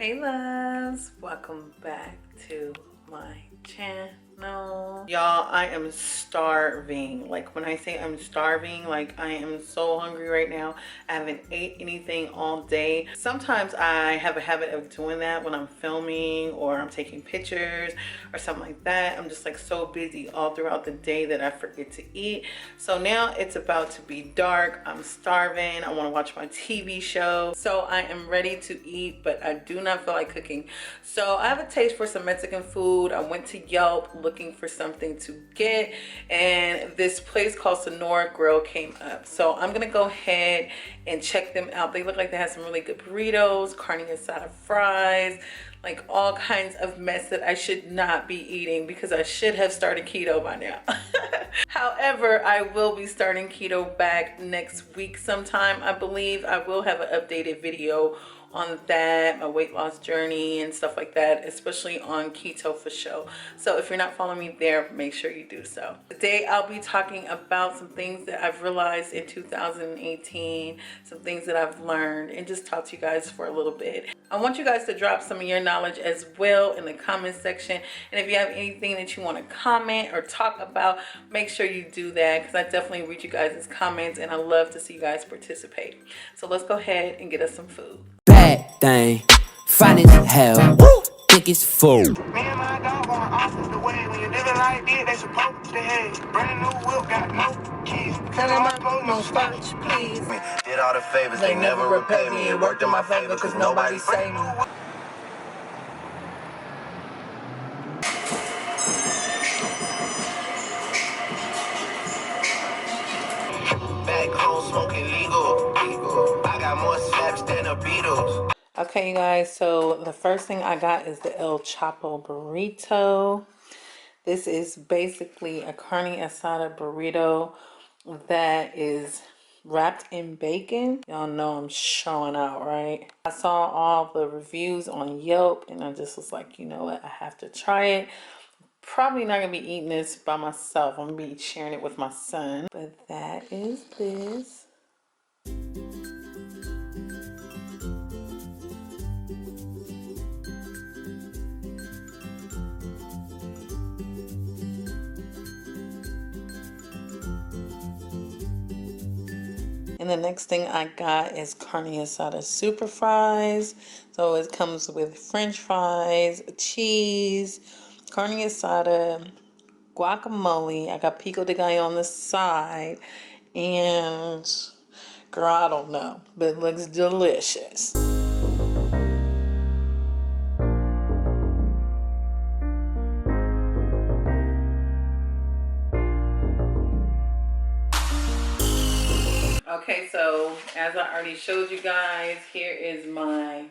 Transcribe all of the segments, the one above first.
Hey loves, welcome back to my channel. Y'all, I am starving. Like when I say I'm starving, like I am so hungry right now. I haven't ate anything all day. Sometimes I have a habit of doing that when I'm filming or I'm taking pictures or something like that. I'm just like so busy all throughout the day that I forget to eat. So now it's about to be dark. I'm starving. I want to watch my TV show. So I am ready to eat, but I do not feel like cooking. So I have a taste for some Mexican food. I went to Yelp looking for something to get, and this place called Sonora Grill came up. So I'm gonna go ahead and check them out. They look like they have some really good burritos, carne asada fries, like all kinds of mess that I should not be eating because I should have started keto by now. However, I will be starting keto back next week sometime. I believe I will have an updated video on that, my weight loss journey and stuff like that, especially on keto for sure. So if you're not following me there, make sure you do so. Today I'll be talking about some things that I've realized in 2018, some things that I've learned, and just talk to you guys for a little bit. I want you guys to drop some of your knowledge as well in the comment section, and if you have anything that you want to comment or talk about, make sure you do that, because I definitely read you guys' comments and I love to see you guys participate. So let's go ahead and get us some food. Bad thing, fine as hell, think it's full. Me and my dog going off the way. When you living like this, they supposed to have brand new whip, got no keys. Telling my clothes, no starch, please. Did all the favors, they never repay me. It worked in my favor, cause nobody saved me. Back home smoking legal. I got more slaps than the Beatles. Okay, you guys, so the first thing I got is the El Chapo burrito. This is basically a carne asada burrito that is wrapped in bacon. Y'all know I'm showing out, right? I saw all the reviews on Yelp and I just was like, you know what, I have to try it. Probably not gonna be eating this by myself. I'm gonna be sharing it with my son. But that is this. And the next thing I got is carne asada super fries. So it comes with french fries, cheese, carne asada, guacamole. I got pico de gallo on the side. And girl, I don't know, but it looks delicious. Okay, so as I already showed you guys, here is my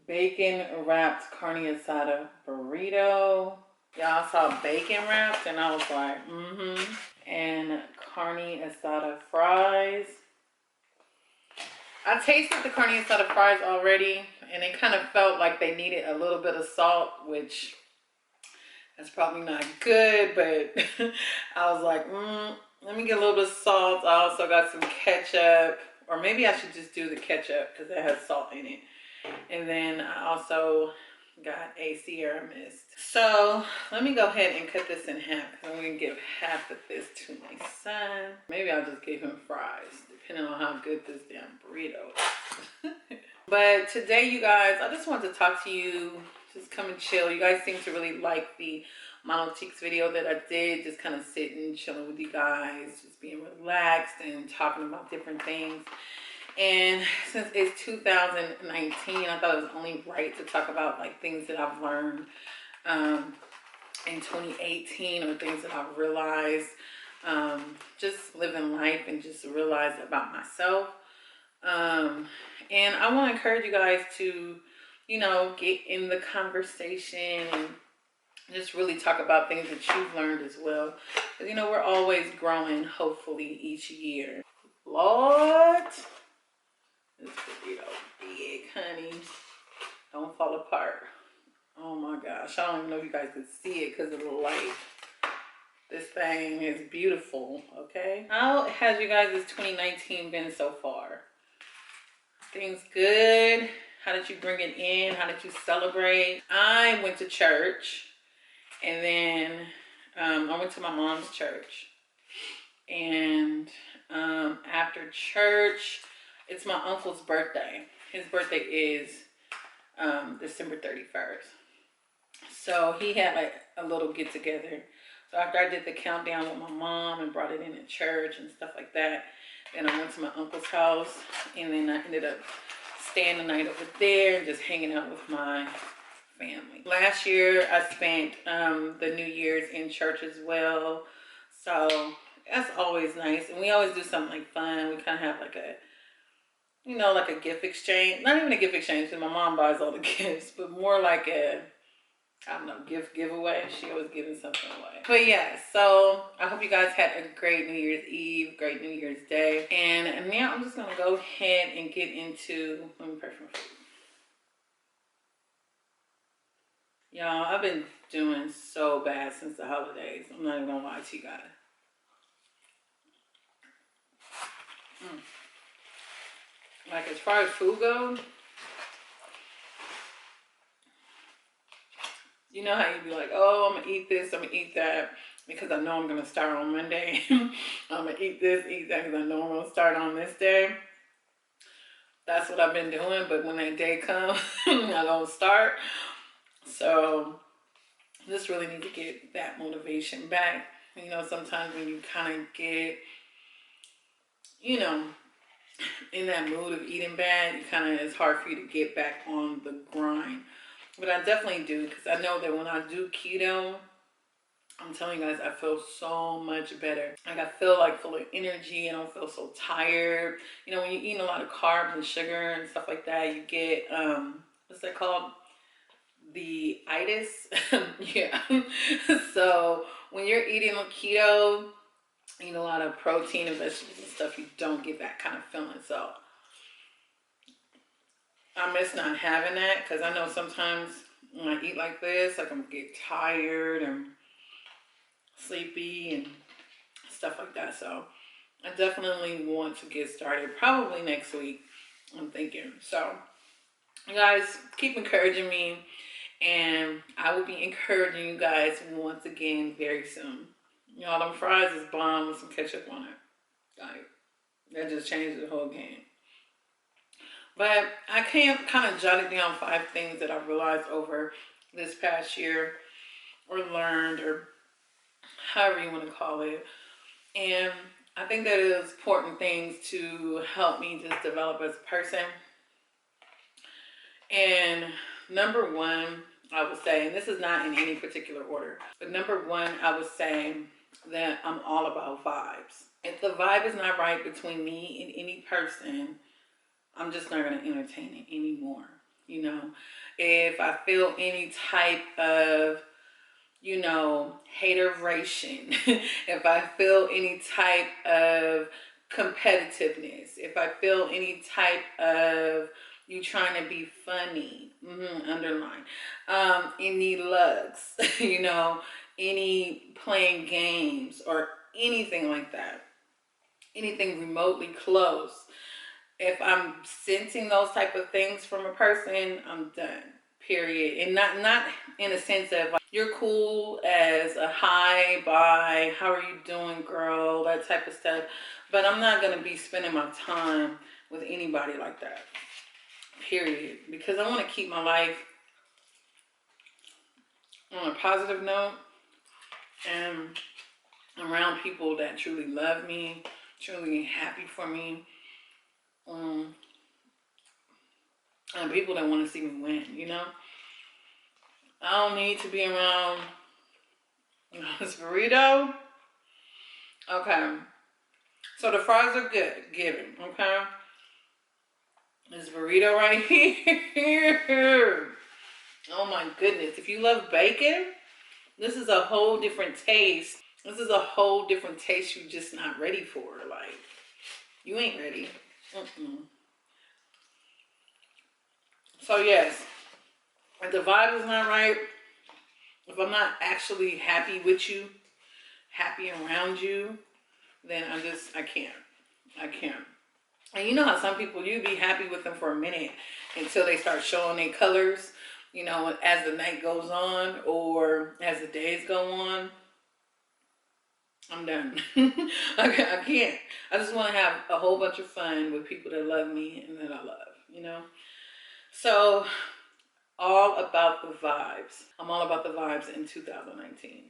bacon wrapped carne asada burrito. Y'all saw bacon wrapped and I was like, and carne asada fries. I tasted the carne asada fries already and it kind of felt like they needed a little bit of salt, which that's probably not good, but I was like, let me get a little bit of salt. I also got some ketchup, or maybe I should just do the ketchup because it has salt in it. And then I also got a Sierra Mist. So let me go ahead and cut this in half. I'm going to give half of this to my son. Maybe I'll just give him fries, depending on how good this damn burrito is. But today, you guys, I just wanted to talk to you. Just come and chill. You guys seem to really like the Mono Cheeks video that I did. Just kind of sitting, chilling with you guys. Just being relaxed and talking about different things. And since it's 2019, I thought it was only right to talk about like things that I've learned in 2018 or things that I've realized. Just living life and just realize about myself. And I want to encourage you guys to, you know, get in the conversation and just really talk about things that you've learned as well. Because, you know, we're always growing, hopefully, each year. Lord, this burrito big, honey. Don't fall apart. Oh my gosh. I don't even know if you guys can see it because of the light. This thing is beautiful, okay? How has you guys' 2019 been so far? Things good? How did you bring it in? How did you celebrate? I went to church, and then I went to my mom's church. And after church, it's my uncle's birthday. His birthday is December 31st. So he had like a little get together. So after I did the countdown with my mom and brought it in at church and stuff like that, then I went to my uncle's house, and then I ended up staying the night over there and just hanging out with my family. Last year I spent the New Year's in church as well. So that's always nice. And we always do something like fun. We kind of have like a, you know, like a gift exchange. Not even a gift exchange because my mom buys all the gifts, but more like a, I don't know, gift giveaway. She always giving something away. But yeah, so I hope you guys had a great New Year's Eve, great New Year's Day. And now I'm just going to go ahead and get into, let me pray for my food. Y'all, I've been doing so bad since the holidays. I'm not even going to lie to you guys. Like as far as food goes, you know how you be like, oh, I'm gonna eat this, I'm gonna eat that, because I know I'm gonna start on Monday. I'm gonna eat this, eat that, because I know I'm gonna start on this day. That's what I've been doing, but when that day comes, I don't start. So just really need to get that motivation back. You know, sometimes when you kind of get, you know, in that mood of eating bad, it's hard for you to get back on the grind. But I definitely do, because I know that when I do keto, I'm telling you guys, I feel so much better. Like I feel like full of energy. I don't feel so tired. You know, when you're eating a lot of carbs and sugar and stuff like that, you get, what's that called? The itis. Yeah. So when you're eating keto, eat a lot of protein and vegetables and stuff, you don't get that kind of feeling. So I miss not having that, because I know sometimes when I eat like this, like I'm gonna get tired and sleepy and stuff like that. So I definitely want to get started probably next week, I'm thinking. So you guys keep encouraging me, and I will be encouraging you guys once again very soon. Y'all, them fries is bomb with some ketchup on it. Like, that just changed the whole game. But I can't kind of jotted down 5 things that I've realized over this past year, or learned, or however you want to call it. And I think that is important things to help me just develop as a person. And number 1, I would say, and this is not in any particular order, but number 1, I would say that I'm all about vibes. If the vibe is not right between me and any person, I'm just not going to entertain it anymore. You know, if I feel any type of, you know, hateration, if I feel any type of competitiveness, if I feel any type of you trying to be funny, underline, any lugs, you know, any playing games or anything like that, anything remotely close. If I'm sensing those type of things from a person, I'm done, period. And not in a sense of like, you're cool as a hi, bye, how are you doing, girl, that type of stuff. But I'm not going to be spending my time with anybody like that, period. Because I want to keep my life on a positive note and around people that truly love me, truly happy for me. And people that want to see me win, you know? I don't need to be around this burrito. Okay. So the fries are good, given, okay? This burrito right here. Oh my goodness. If you love bacon, this is a whole different taste. This is a whole different taste you're just not ready for. Like, you ain't ready. So yes, if the vibe is not right, if I'm not actually happy with you, happy around you, then I can't. And you know how some people, you be happy with them for a minute until they start showing their colors, you know, as the night goes on or as the days go on. I'm done. I can't. I just want to have a whole bunch of fun with people that love me and that I love, you know? So, all about the vibes. I'm all about the vibes in 2019.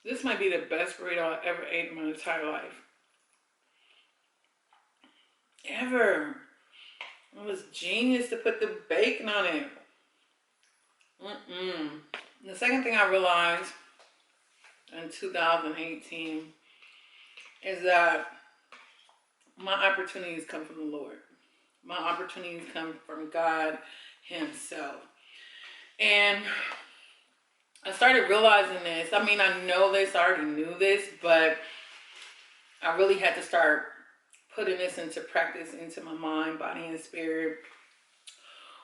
This might be the best burrito I ever ate in my entire life. Ever. It was genius to put the bacon on it. The second thing I realized in 2018 is that my opportunities come from the Lord. My opportunities come from God Himself. And I started realizing this. I mean, I know this, I already knew this, but I really had to start putting this into practice, into my mind, body, and spirit.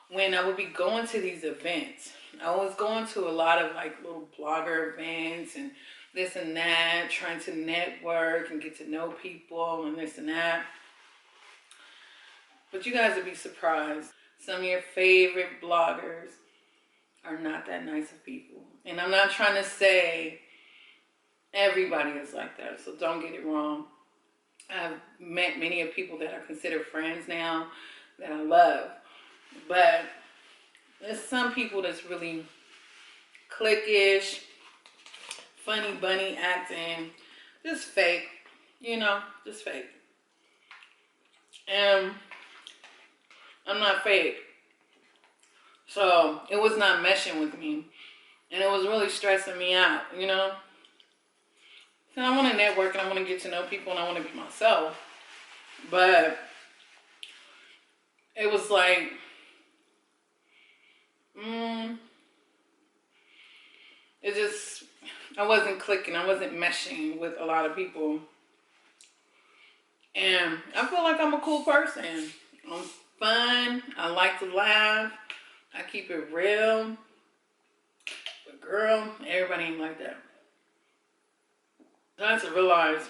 When I would be going to these events, I was going to a lot of like little blogger events and this and that, trying to network and get to know people and this and that. But you guys would be surprised. Some of your favorite bloggers are not that nice of people. And I'm not trying to say everybody is like that, so don't get it wrong. I've met many of people that I consider friends now that I love. But there's some people that's really cliquish, funny bunny acting, just fake, you know, just fake. And I'm not fake. So it was not meshing with me. And it was really stressing me out, you know. And I want to network and I want to get to know people and I want to be myself. But it was like, it just, I wasn't clicking. I wasn't meshing with a lot of people. And I feel like I'm a cool person. I'm fun. I like to laugh. I keep it real. But girl, everybody ain't like that. I had to realize,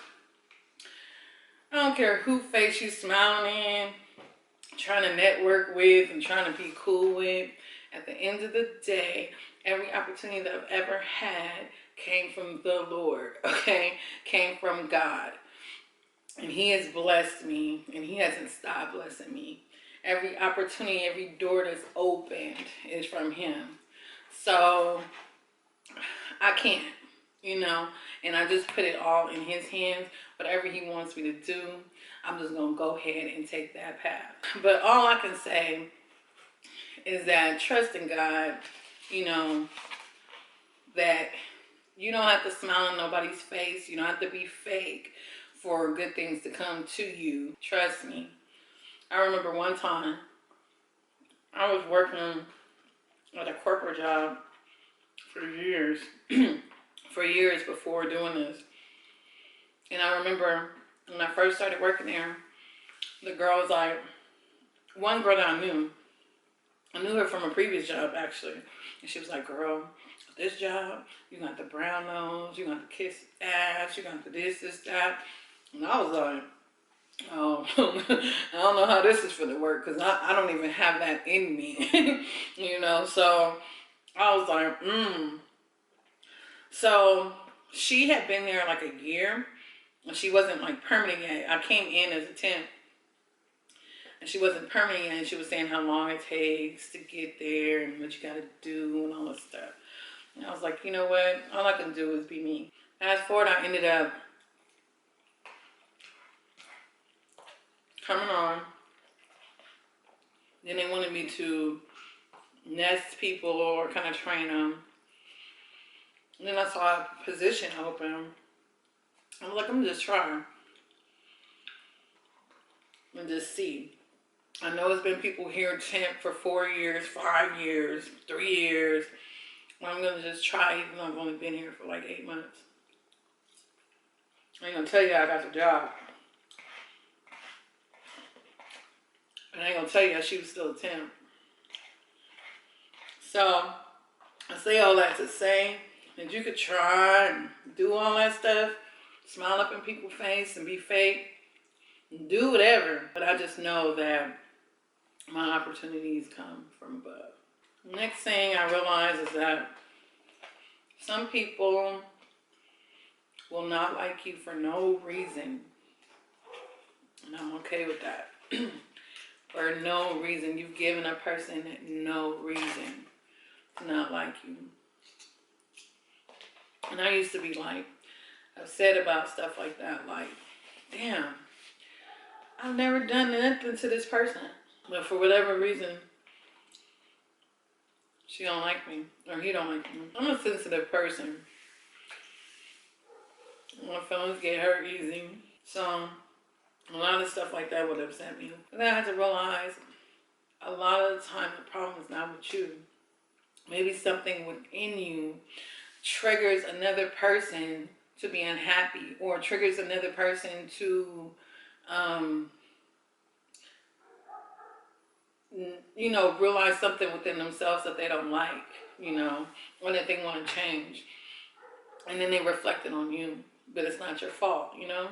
I don't care who face you smiling in, trying to network with and trying to be cool with. At the end of the day, every opportunity that I've ever had came from the Lord, okay? Came from God. And He has blessed me, and He hasn't stopped blessing me. Every opportunity, every door that's opened is from Him. So I can't, you know, and I just put it all in His hands. Whatever He wants me to do, I'm just going to go ahead and take that path. But all I can say is that trust in God, you know, that you don't have to smile on nobody's face. You don't have to be fake for good things to come to you. Trust me. I remember one time I was working at a corporate job for years, for years before doing this. And I remember when I first started working there, the girl was like, one girl that I knew her from a previous job actually. And she was like, girl, this job, you got the brown nose, you got the kiss ass, you got the this, that. And I was like, oh, I don't know how this is going to work because I don't even have that in me, you know. So I was like, So she had been there like a year and she wasn't like permanent yet. I came in as a temp and she wasn't permanent yet, and she was saying how long it takes to get there and what you got to do and all this stuff. And I was like, you know what? All I can do is be me. Fast forward, I ended up coming on. Then they wanted me to nest people or kind of train them. And then I saw a position open. I was like, I'm just trying and just see. I know it's been people here temp for 4 years, 5 years, 3 years. I'm going to just try even though I've only been here for like 8 months. I ain't going to tell you I got the job. And I ain't going to tell you she was still a temp. So, I say all that to say, that you could try and do all that stuff, smile up in people's face and be fake, do whatever. But I just know that my opportunities come from above. Next thing I realize is that some people will not like you for no reason. And I'm okay with that. For no reason. You've given a person no reason to not like you. And I used to be like upset about stuff like that. Like, damn, I've never done nothing to this person. But for whatever reason, she don't like me. Or he don't like me. I'm a sensitive person. My feelings get hurt easy. So a lot of stuff like that would upset me. And then I had to realize a lot of the time the problem is not with you. Maybe something within you triggers another person to be unhappy, or triggers another person to, you know, realize something within themselves that they don't like, you know, or that they want to change. And then they reflect it on you, but it's not your fault, you know?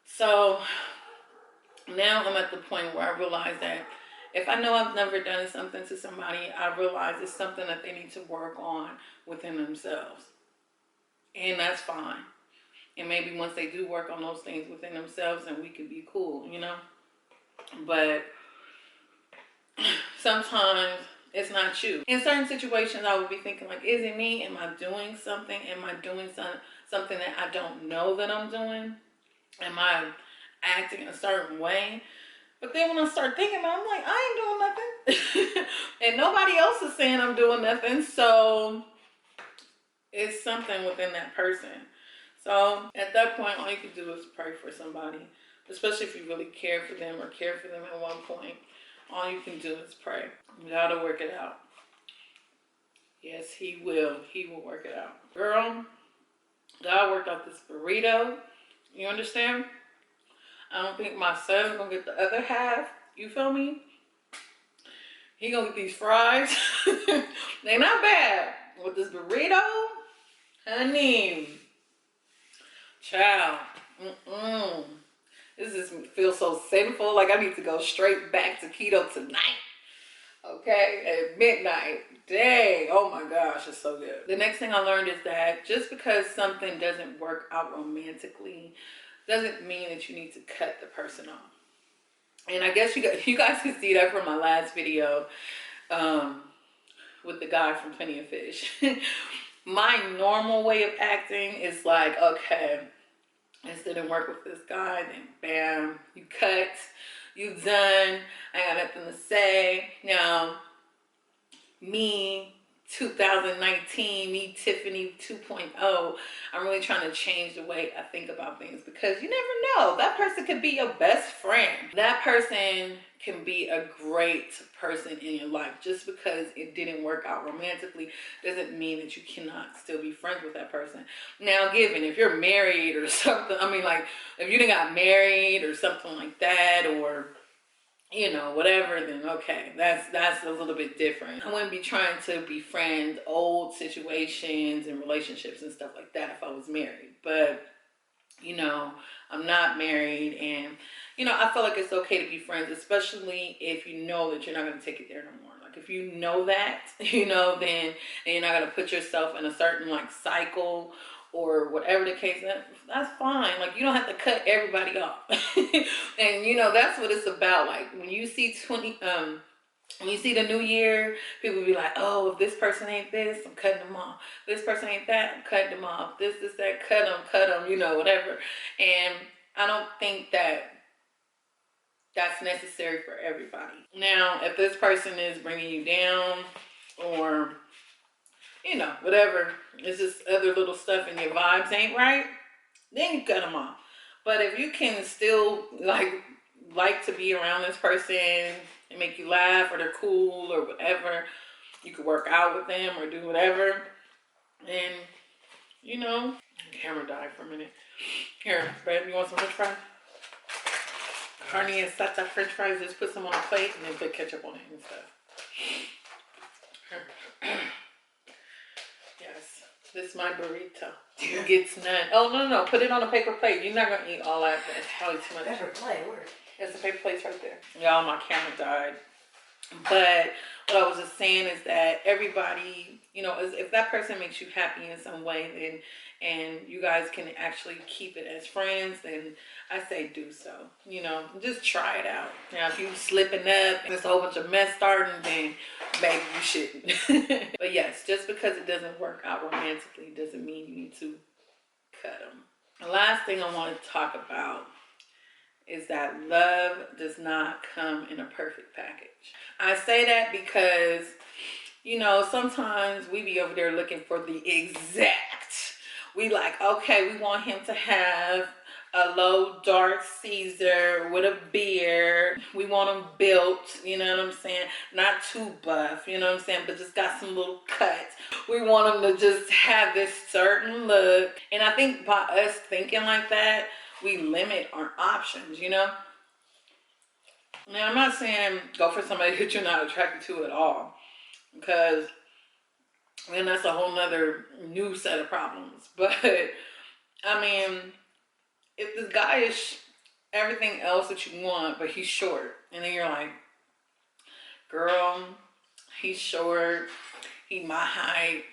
So now I'm at the point where I realize that if I know I've never done something to somebody, I realize it's something that they need to work on within themselves. And that's fine. And maybe once they do work on those things within themselves, then we could be cool, you know? But sometimes it's not you. In certain situations, I would be thinking like, is it me? Am I doing something? Am I doing something that I don't know that I'm doing? Am I acting in a certain way? But then when I start thinking about it, I'm like, I ain't doing nothing. And nobody else is saying I'm doing nothing. So it's something within that person. So at that point, all you can do is pray for somebody. Especially if you really care for them or care for them at one point. All you can do is pray. God will work it out. Yes, he will. He will work it out. Girl, God worked out this burrito. You understand? I don't think my son's gonna get the other half. You feel me? He gonna get these fries. They not bad. With this burrito, honey, child. This just feels so sinful. Like I need to go straight back to keto tonight. Okay, at midnight. Dang, oh my gosh, it's so good. The next thing I learned is that just because something doesn't work out romantically doesn't mean that you need to cut the person off. And I guess you guys can see that from my last video with the guy from Plenty of Fish. My normal way of acting is like, okay, this didn't work with this guy, then bam, you cut, you done, I got nothing to say. Now, me, 2019, me, Tiffany 2.0, I'm really trying to change the way I think about things, because you never know. That person could be your best friend. That person can be a great person in your life. Just because it didn't work out romantically doesn't mean that you cannot still be friends with that person. Now, given if you're married or something, I mean, like if you done got married or something like that, or you know, whatever, then okay, that's a little bit different. I wouldn't be trying to befriend old situations and relationships and stuff like that if I was married. But, you know, I'm not married, and, you know, I feel like it's okay to be friends, especially if you know that you're not going to take it there no more. Like, if you know that, you know, then and you're not going to put yourself in a certain, like, cycle or whatever the case, that's fine. Like, you don't have to cut everybody off. And, you know, that's what it's about. Like, when you see when you see the new year, people be like, oh, if this person ain't this, I'm cutting them off. This person ain't that, I'm cutting them off. This, that, cut them, you know, whatever. And I don't think that that's necessary for everybody. Now, if this person is bringing you down, or you know, whatever, it's just other little stuff and your vibes ain't right, then you cut them off. But if you can still like to be around this person and make you laugh, or they're cool or whatever, you could work out with them or do whatever, and you know, camera died for a minute. Here, babe, you want some french fries? Carne asada french fries, just put some on a plate and then put ketchup on it and stuff. Yes. This is my burrito. You gets none. Oh, no. Put it on a paper plate. You're not going to eat all that. It's probably too much. Paper plate, where? There's the paper plates right there. Y'all, my camera died. But what I was just saying is that everybody, you know, if that person makes you happy in some way, then and you guys can actually keep it as friends, then I say do so. You know, just try it out. Now, if you slipping up and there's a whole bunch of mess starting, then maybe you shouldn't. But yes, just because it doesn't work out romantically doesn't mean you need to cut them. The last thing I want to talk about is that love does not come in a perfect package. I say that because, you know, sometimes we be over there looking for the exact. We like, okay, we want him to have a low dark Caesar with a beard. We want him built, you know what I'm saying? Not too buff, you know what I'm saying? But just got some little cuts. We want him to just have this certain look. And I think by us thinking like that, we limit our options, you know? Now, I'm not saying go for somebody that you're not attracted to at all, because then that's a whole nother new set of problems. But, I mean, if this guy is everything else that you want, but he's short, and then you're like, girl, he's short, he my height,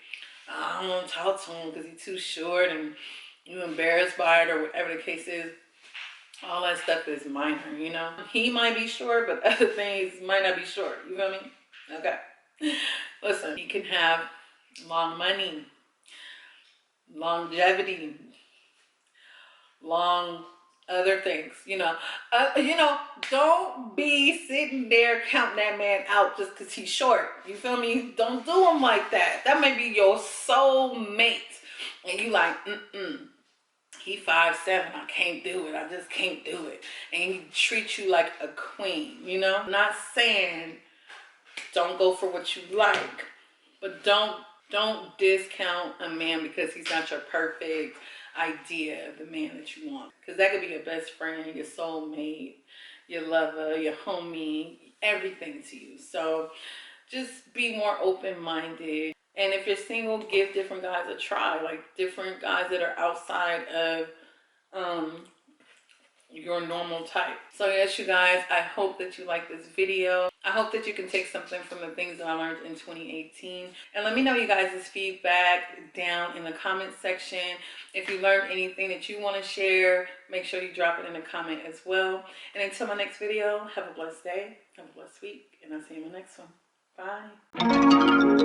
I don't want to talk to him because he's too short, and you embarrassed by it, or whatever the case is. All that stuff is minor, you know. He might be short, but other things might not be short. You feel me? Okay. Listen, he can have long money, longevity, long other things, you know. Don't be sitting there counting that man out just because he's short. You feel me? Don't do him like that. That may be your soul mate. And you like, he 5'7", I can't do it. I just can't do it. And he treats you like a queen, you know? I'm not saying don't go for what you like, but don't discount a man because he's not your perfect idea of the man that you want. Because that could be your best friend, your soulmate, your lover, your homie, everything to you. So just be more open-minded. And if you're single, give different guys a try, like different guys that are outside of your normal type. So yes, you guys, I hope that you like this video. I hope that you can take something from the things that I learned in 2018. And let me know you guys' feedback down in the comment section. If you learned anything that you want to share, make sure you drop it in the comment as well. And until my next video, have a blessed day, have a blessed week, and I'll see you in the next one. Bye.